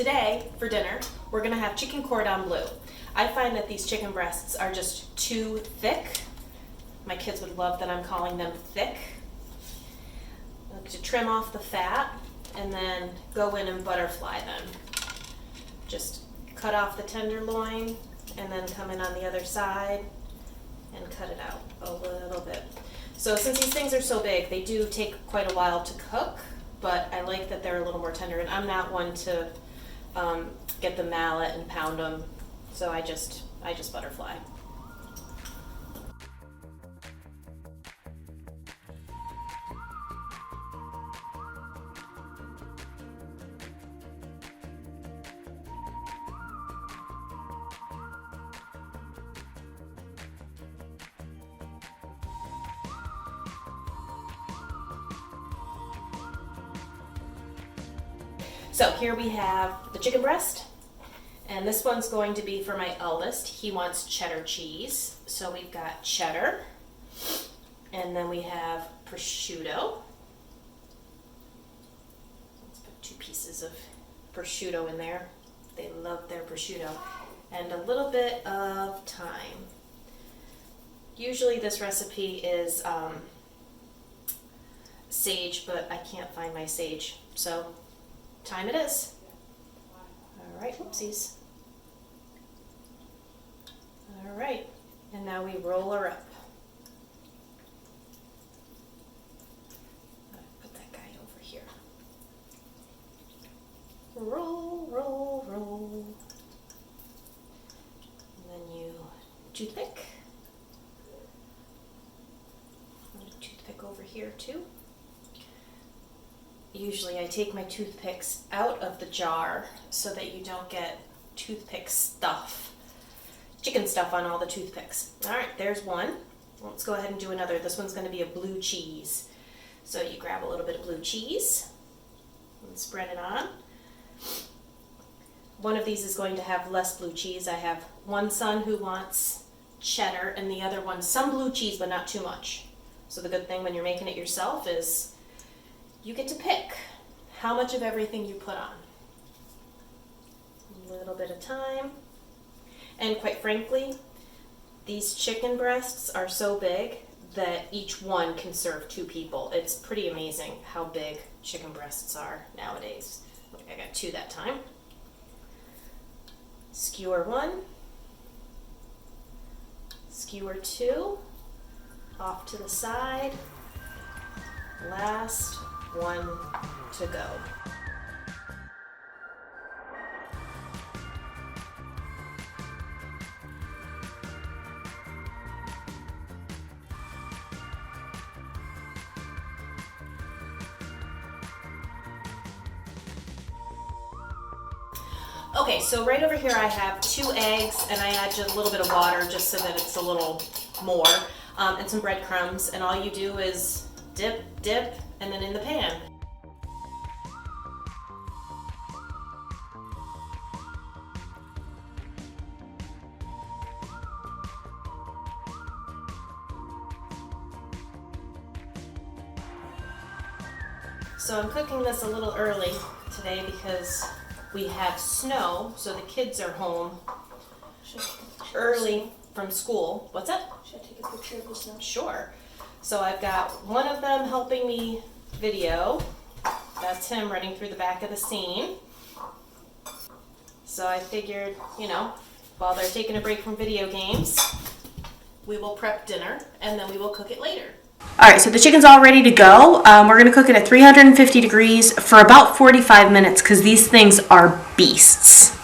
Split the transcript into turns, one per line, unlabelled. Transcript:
Today, for dinner, we're gonna have chicken cordon bleu. I find that these chicken breasts are just too thick. My kids would love that I'm calling them thick. I like to trim off the fat and then go in and butterfly them. Just cut off the tenderloin and then come in on the other side and cut it out a little bit. So since these things are so big, they do take quite a while to cook, but I like that they're a little more tender, and I'm not one to get the mallet and pound them, so I just butterfly. So here we have the chicken breast, and this one's going to be for my eldest. He wants cheddar cheese. So we've got cheddar, and then we have prosciutto. Let's put 2 pieces of prosciutto in there. They love their prosciutto. And a little bit of thyme. Usually this recipe is sage, but I can't find my sage, so thyme it is. All right, whoopsies. All right, and now we roll her up. Put that guy over here. Roll, roll, roll. And then you toothpick. Toothpick over here too. Usually I take my toothpicks out of the jar so that you don't get toothpick stuff, chicken stuff on all the toothpicks. All right, there's one. Let's go ahead and do another. This one's going to be a blue cheese. So you grab a little bit of blue cheese and spread it on. One of these is going to have less blue cheese. I have one son who wants cheddar and the other one some blue cheese, but not too much. So the good thing when you're making it yourself is you get to pick how much of everything you put on. A little bit of thyme. And quite frankly, these chicken breasts are so big that each one can serve 2 people. It's pretty amazing how big chicken breasts are nowadays. I got 2 that time. Skewer 1. Skewer 2. Off to the side. Last one to go. Okay, so right over here I have 2 eggs, and I add just a little bit of water just so that it's a little more, and some breadcrumbs, and all you do is dip, and then in the pan. So I'm cooking this a little early today because we have snow, so the kids are home early from school. What's that?
Should I take a picture of the snow?
Sure. So I've got one of them helping me video. That's him running through the back of the scene. So I figured, you know, while they're taking a break from video games, we will prep dinner and then we will cook it later.
All right, so the chicken's all ready to go. We're gonna cook it at 350 degrees for about 45 minutes because these things are beasts.